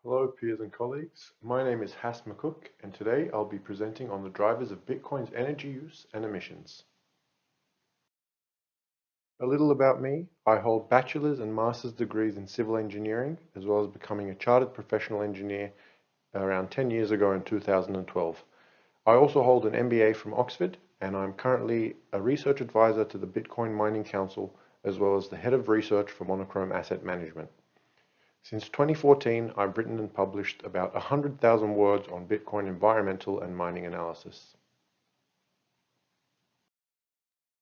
Hello peers and colleagues, my name is Has McCook and today I'll be presenting on the drivers of Bitcoin's energy use and emissions. A little about me, I hold bachelor's and master's degrees in civil engineering as well as becoming a chartered professional engineer around 10 years ago in 2012. I also hold an MBA from Oxford and I'm currently a research advisor to the Bitcoin Mining Council as well as the head of research for Monochrome Asset Management. Since 2014, I've written and published about 100,000 words on Bitcoin environmental and mining analysis.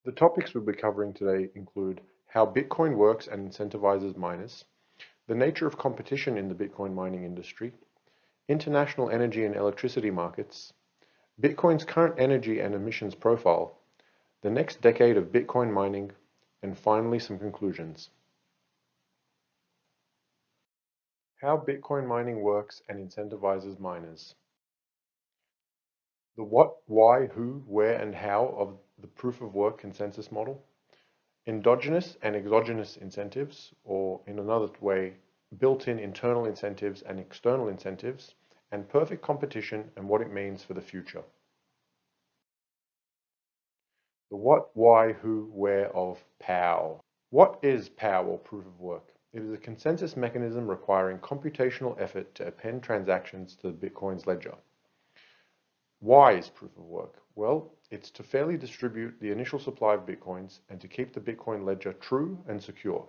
The topics we'll be covering today include how Bitcoin works and incentivizes miners, the nature of competition in the Bitcoin mining industry, international energy and electricity markets, Bitcoin's current energy and emissions profile, the next decade of Bitcoin mining, and finally some conclusions. How Bitcoin mining works and incentivizes miners. The what, why, who, where, and how of the proof of work consensus model, endogenous and exogenous incentives, or in another way, built-in internal incentives and external incentives, and perfect competition and what it means for the future. The what, why, who, where of POW. What is POW or proof of work? It is a consensus mechanism requiring computational effort to append transactions to Bitcoin's ledger. Why is proof of work? Well, it's to fairly distribute the initial supply of Bitcoins and to keep the Bitcoin ledger true and secure.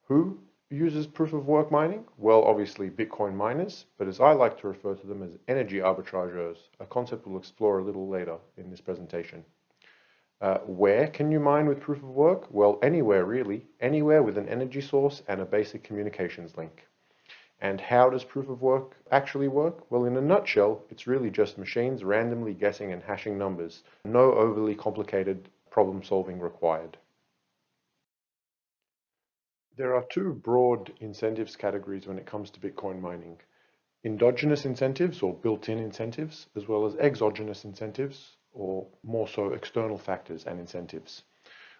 Who uses proof of work mining? Well, obviously Bitcoin miners, but as I like to refer to them as energy arbitrageurs, a concept we'll explore a little later in this presentation. Where can you mine with proof of work? Well, anywhere really, anywhere with an energy source and a basic communications link. And how does proof of work actually work? Well, in a nutshell, it's really just machines randomly guessing and hashing numbers. No overly complicated problem solving required. There are two broad incentives categories when it comes to Bitcoin mining. Endogenous incentives or built-in incentives, as well as exogenous incentives, or more so external factors and incentives.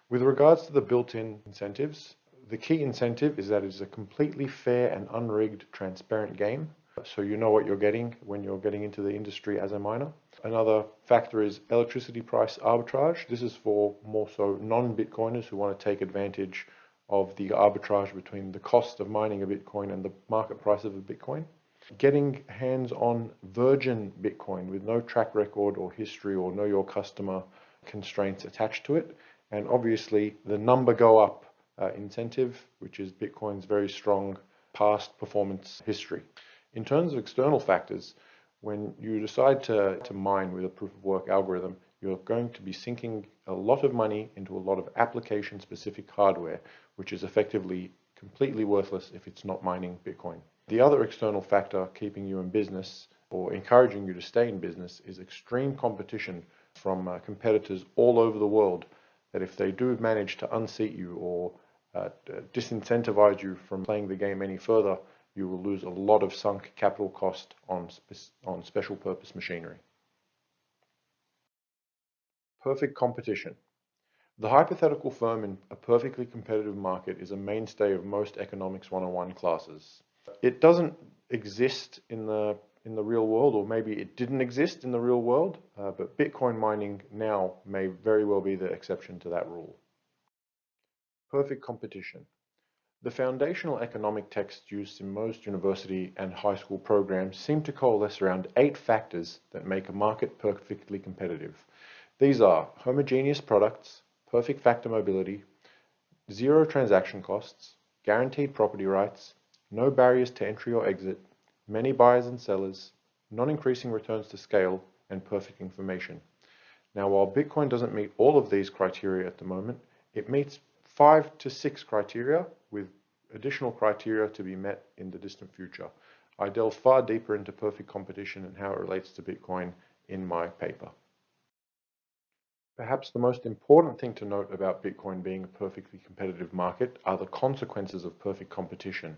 With regards to the built-in incentives, the key incentive is that it is a completely fair and unrigged, transparent game, so you know what you're getting when you're getting into the industry as a miner. Another factor is electricity price arbitrage. This is for more so non-Bitcoiners who want to take advantage of the arbitrage between the cost of mining a Bitcoin and the market price of a Bitcoin. Getting hands on virgin Bitcoin with no track record or history or know your customer constraints attached to it. And obviously the number go up incentive, which is Bitcoin's very strong past performance history. In terms of external factors, when you decide to mine with a proof of work algorithm, you're going to be sinking a lot of money into a lot of application specific hardware, which is effectively completely worthless if it's not mining Bitcoin. The other external factor keeping you in business or encouraging you to stay in business is extreme competition from competitors all over the world, that if they do manage to unseat you or disincentivize you from playing the game any further, you will lose a lot of sunk capital cost on special purpose machinery. Perfect competition. The hypothetical firm in a perfectly competitive market is a mainstay of most economics 101 classes. It doesn't exist in the real world, or maybe it didn't exist in the real world, but Bitcoin mining now may very well be the exception to that rule. Perfect competition. The foundational economic texts used in most university and high school programs seem to coalesce around 8 factors that make a market perfectly competitive. These are homogeneous products, perfect factor mobility, zero transaction costs, guaranteed property rights, no barriers to entry or exit, many buyers and sellers, non-increasing returns to scale, and perfect information. Now, while Bitcoin doesn't meet all of these criteria at the moment, it meets 5 to 6 criteria, with additional criteria to be met in the distant future. I delve far deeper into perfect competition and how it relates to Bitcoin in my paper. Perhaps the most important thing to note about Bitcoin being a perfectly competitive market are the consequences of perfect competition.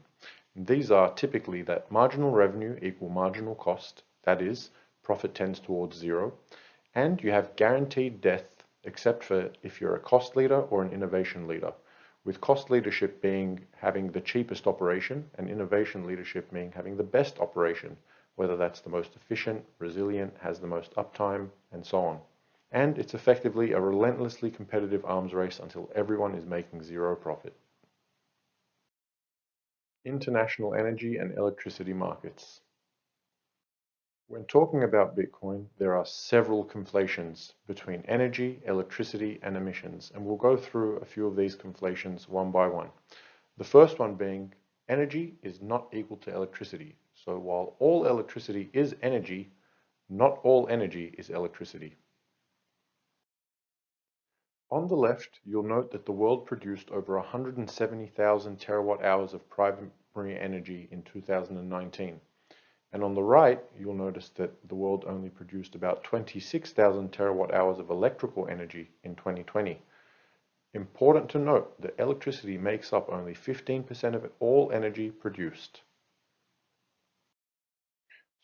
And these are typically that marginal revenue equal marginal cost, that is, profit tends towards zero, and you have guaranteed death except for if you're a cost leader or an innovation leader, with cost leadership being having the cheapest operation and innovation leadership being having the best operation, whether that's the most efficient, resilient, has the most uptime, and so on. And it's effectively a relentlessly competitive arms race until everyone is making zero profit. International energy and electricity markets. When talking about Bitcoin, there are several conflations between energy, electricity, and emissions, and we'll go through a few of these conflations one by one. The first one being energy is not equal to electricity. So while all electricity is energy, not all energy is electricity. On the left, you'll note that the world produced over 170,000 terawatt hours of primary energy in 2019. And on the right, you'll notice that the world only produced about 26,000 terawatt hours of electrical energy in 2020. Important to note that electricity makes up only 15% of all energy produced.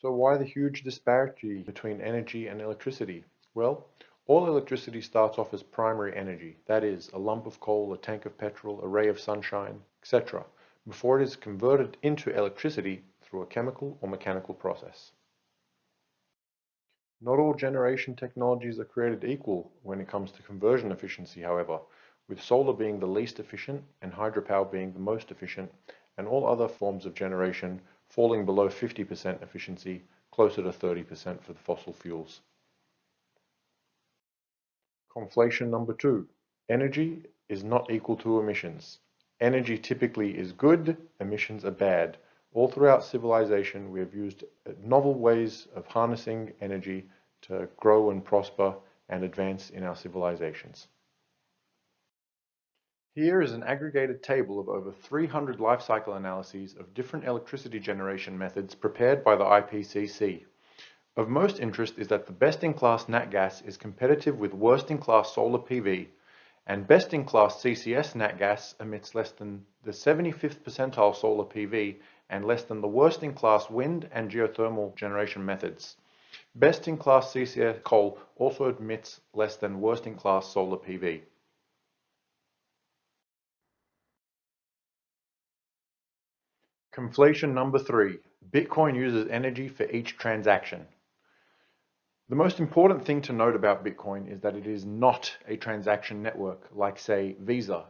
So why the huge disparity between energy and electricity? Well, all electricity starts off as primary energy, that is, a lump of coal, a tank of petrol, a ray of sunshine, etc., before it is converted into electricity through a chemical or mechanical process. Not all generation technologies are created equal when it comes to conversion efficiency, however, with solar being the least efficient and hydropower being the most efficient, and all other forms of generation falling below 50% efficiency, closer to 30% for the fossil fuels. Conflation number 2. Energy is not equal to emissions. Energy typically is good, emissions are bad. All throughout civilization, we have used novel ways of harnessing energy to grow and prosper and advance in our civilizations. Here is an aggregated table of over 300 life cycle analyses of different electricity generation methods prepared by the IPCC. Of most interest is that the best-in-class nat gas is competitive with worst-in-class solar PV, and best-in-class CCS nat gas emits less than the 75th percentile solar PV and less than the worst-in-class wind and geothermal generation methods. Best-in-class CCS coal also emits less than worst-in-class solar PV. Conflation number 3. Bitcoin uses energy for each transaction. The most important thing to note about Bitcoin is that it is not a transaction network like, say, Visa.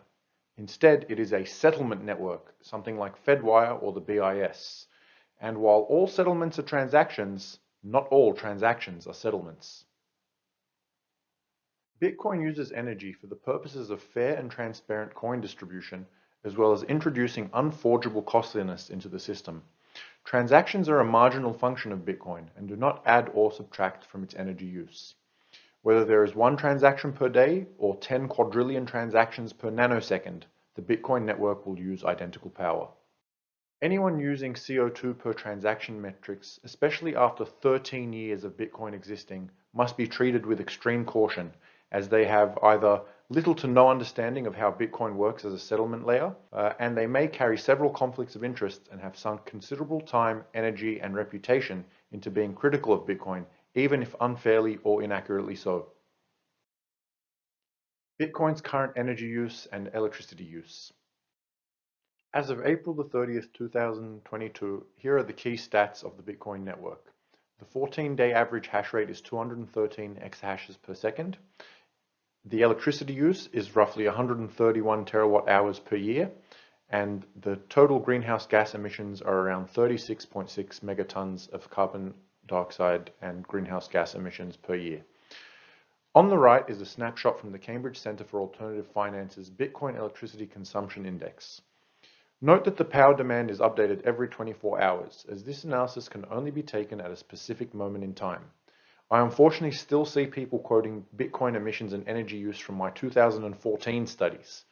Instead, it is a settlement network, something like Fedwire or the BIS. And while all settlements are transactions, not all transactions are settlements. Bitcoin uses energy for the purposes of fair and transparent coin distribution, as well as introducing unforgeable costliness into the system. Transactions are a marginal function of Bitcoin and do not add or subtract from its energy use. Whether there is 1 transaction per day or 10 quadrillion transactions per nanosecond, the Bitcoin network will use identical power. Anyone using CO2 per transaction metrics, especially after 13 years of Bitcoin existing, must be treated with extreme caution, as they have either little to no understanding of how Bitcoin works as a settlement layer, and they may carry several conflicts of interest and have sunk considerable time, energy, and reputation into being critical of Bitcoin, even if unfairly or inaccurately so. Bitcoin's current energy use and electricity use. As of April the 30th, 2022, here are the key stats of the Bitcoin network. The 14-day average hash rate is 213 exahashes per second. The electricity use is roughly 131 terawatt hours per year, and the total greenhouse gas emissions are around 36.6 megatons of carbon dioxide and greenhouse gas emissions per year. On the right is a snapshot from the Cambridge Centre for Alternative Finance's Bitcoin Electricity Consumption Index. Note that the power demand is updated every 24 hours, as this analysis can only be taken at a specific moment in time. I unfortunately still see people quoting Bitcoin emissions and energy use from my 2014 studies.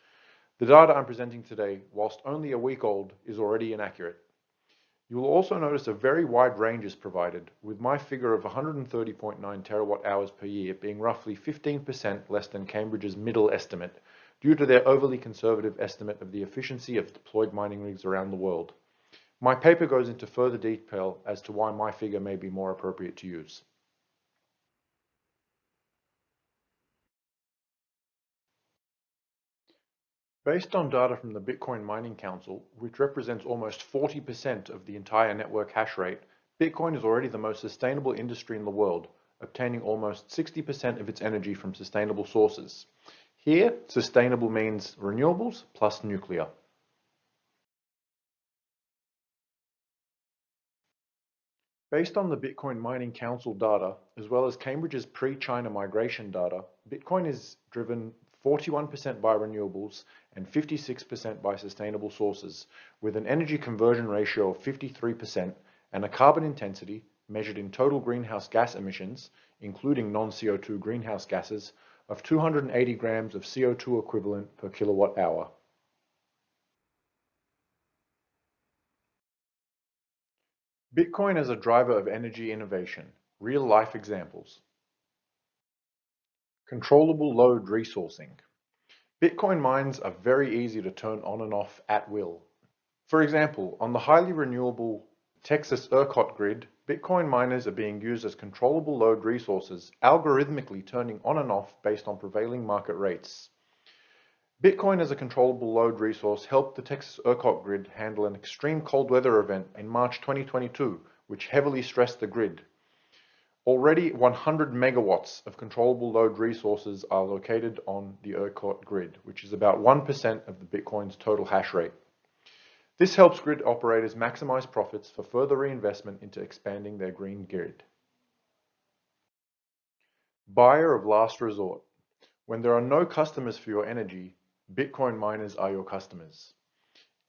The data I'm presenting today, whilst only a week old, is already inaccurate. You will also notice a very wide range is provided, with my figure of 130.9 terawatt hours per year being roughly 15% less than Cambridge's middle estimate, due to their overly conservative estimate of the efficiency of deployed mining rigs around the world. My paper goes into further detail as to why my figure may be more appropriate to use. Based on data from the Bitcoin Mining Council, which represents almost 40% of the entire network hash rate, Bitcoin is already the most sustainable industry in the world, obtaining almost 60% of its energy from sustainable sources. Here, sustainable means renewables plus nuclear. Based on the Bitcoin Mining Council data, as well as Cambridge's pre-China migration data, Bitcoin is driven 41% by renewables and 56% by sustainable sources, with an energy conversion ratio of 53% and a carbon intensity measured in total greenhouse gas emissions, including non-CO2 greenhouse gases, of 280 grams of CO2 equivalent per kilowatt hour. Bitcoin as a driver of energy innovation. Real-life examples. Controllable load resourcing. Bitcoin mines are very easy to turn on and off at will. For example, on the highly renewable Texas ERCOT grid, Bitcoin miners are being used as controllable load resources, algorithmically turning on and off based on prevailing market rates. Bitcoin as a controllable load resource helped the Texas ERCOT grid handle an extreme cold weather event in March 2022, which heavily stressed the grid. Already 100 megawatts of controllable load resources are located on the ERCOT grid, which is about 1% of the Bitcoin's total hash rate. This helps grid operators maximize profits for further reinvestment into expanding their green grid. Buyer of last resort. When there are no customers for your energy, Bitcoin miners are your customers.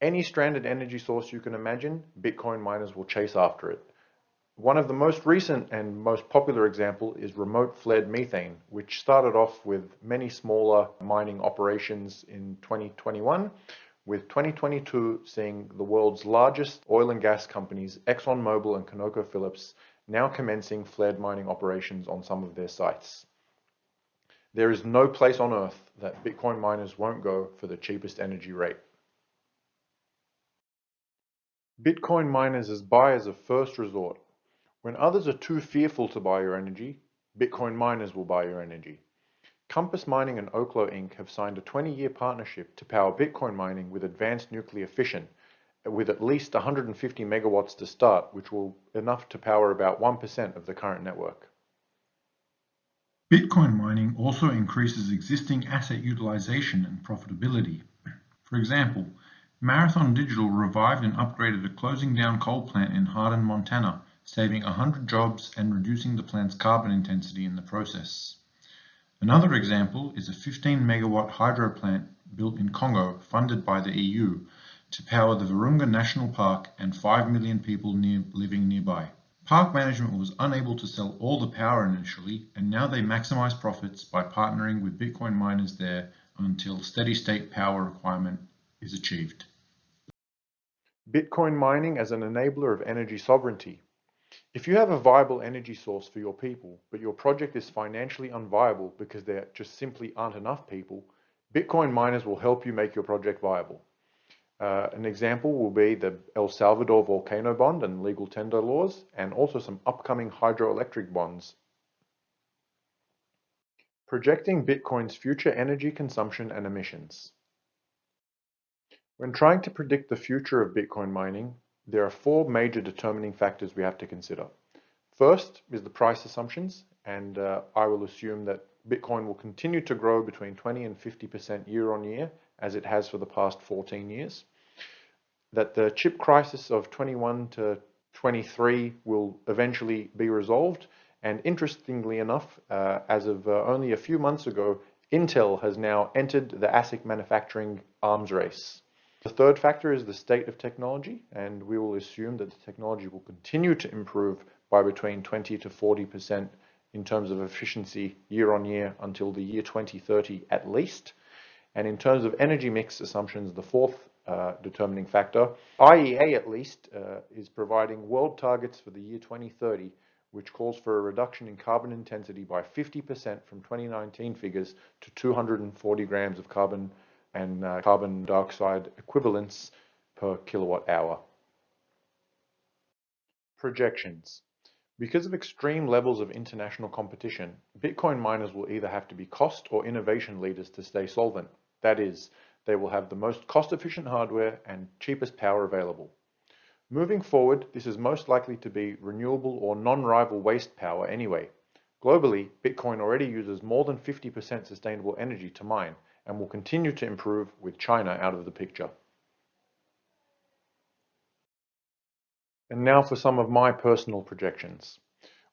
Any stranded energy source you can imagine, Bitcoin miners will chase after it. One of the most recent and most popular example is remote flared methane, which started off with many smaller mining operations in 2021, with 2022 seeing the world's largest oil and gas companies, ExxonMobil and ConocoPhillips, now commencing flared mining operations on some of their sites. There is no place on earth that Bitcoin miners won't go for the cheapest energy rate. Bitcoin miners as buyers of first resort. When others are too fearful to buy your energy, Bitcoin miners will buy your energy. Compass Mining and Oklo Inc. have signed a 20-year partnership to power Bitcoin mining with advanced nuclear fission, with at least 150 megawatts to start, which will be enough to power about 1% of the current network. Bitcoin mining also increases existing asset utilization and profitability. For example, Marathon Digital revived and upgraded a closing down coal plant in Hardin, Montana, saving 100 jobs and reducing the plant's carbon intensity in the process. Another example is a 15 megawatt hydro plant built in Congo, funded by the EU, to power the Virunga National Park and 5 million people living nearby. Park management was unable to sell all the power initially, and now they maximize profits by partnering with Bitcoin miners there until steady-state power requirement is achieved. Bitcoin mining as an enabler of energy sovereignty. If you have a viable energy source for your people, but your project is financially unviable because there just simply aren't enough people, Bitcoin miners will help you make your project viable. An example will be the El Salvador volcano bond and legal tender laws, and also some upcoming hydroelectric bonds. Projecting Bitcoin's future energy consumption and emissions. When trying to predict the future of Bitcoin mining, there are four major determining factors we have to consider. First is the price assumptions, and I will assume that Bitcoin will continue to grow between 20 and 50% year on year, as it has for the past 14 years. That the chip crisis of 21 to 23 will eventually be resolved, and interestingly enough, as of only a few months ago, Intel has now entered the ASIC manufacturing arms race. The third factor is the state of technology, and we will assume that the technology will continue to improve by between 20 to 40% in terms of efficiency year on year until the year 2030 at least. And in terms of energy mix assumptions, the fourth determining factor, IEA at least, is providing world targets for the year 2030, which calls for a reduction in carbon intensity by 50% from 2019 figures to 240 grams of carbon and carbon dioxide equivalents per kilowatt hour. Projections. Because of extreme levels of international competition, Bitcoin miners will either have to be cost or innovation leaders to stay solvent. That is, they will have the most cost-efficient hardware and cheapest power available. Moving forward, this is most likely to be renewable or non-rival waste power anyway. Globally, Bitcoin already uses more than 50% sustainable energy to mine and will continue to improve with China out of the picture. And now for some of my personal projections.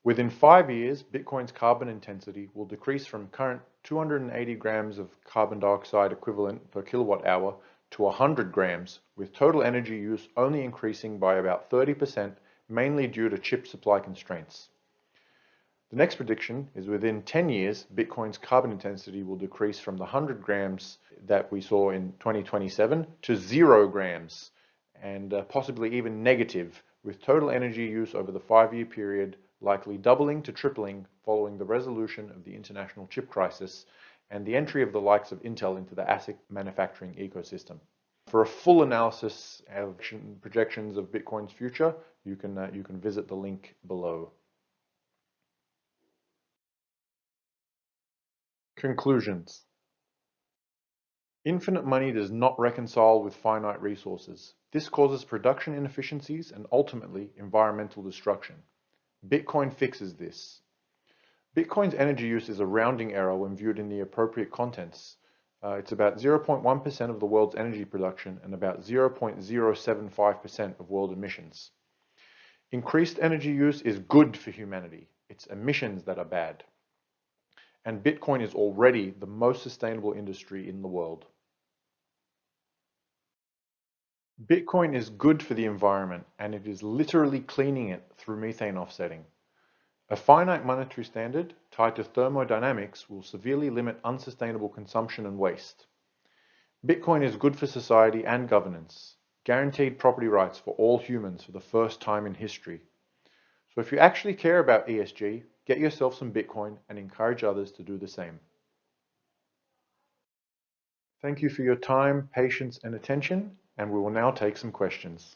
Within 5 years, Bitcoin's carbon intensity will decrease from current 280 grams of carbon dioxide equivalent per kilowatt hour to 100 grams, with total energy use only increasing by about 30%, mainly due to chip supply constraints. The next prediction is within 10 years, Bitcoin's carbon intensity will decrease from the 100 grams that we saw in 2027 to 0 grams, and possibly even negative, with total energy use over the 5-year period likely doubling to tripling following the resolution of the international chip crisis and the entry of the likes of Intel into the ASIC manufacturing ecosystem. For a full analysis of projections of Bitcoin's future, you can visit the link below. Conclusions. Infinite money does not reconcile with finite resources. This causes production inefficiencies and ultimately environmental destruction. Bitcoin fixes this. Bitcoin's energy use is a rounding error when viewed in the appropriate contents. It's about 0.1% of the world's energy production and about 0.075% of world emissions. Increased energy use is good for humanity. It's emissions that are bad. And Bitcoin is already the most sustainable industry in the world. Bitcoin is good for the environment, and it is literally cleaning it through methane offsetting. A finite monetary standard tied to thermodynamics will severely limit unsustainable consumption and waste. Bitcoin is good for society and governance, guaranteed property rights for all humans for the first time in history. So if you actually care about ESG, get yourself some Bitcoin and encourage others to do the same. Thank you for your time, patience, and attention, and we will now take some questions.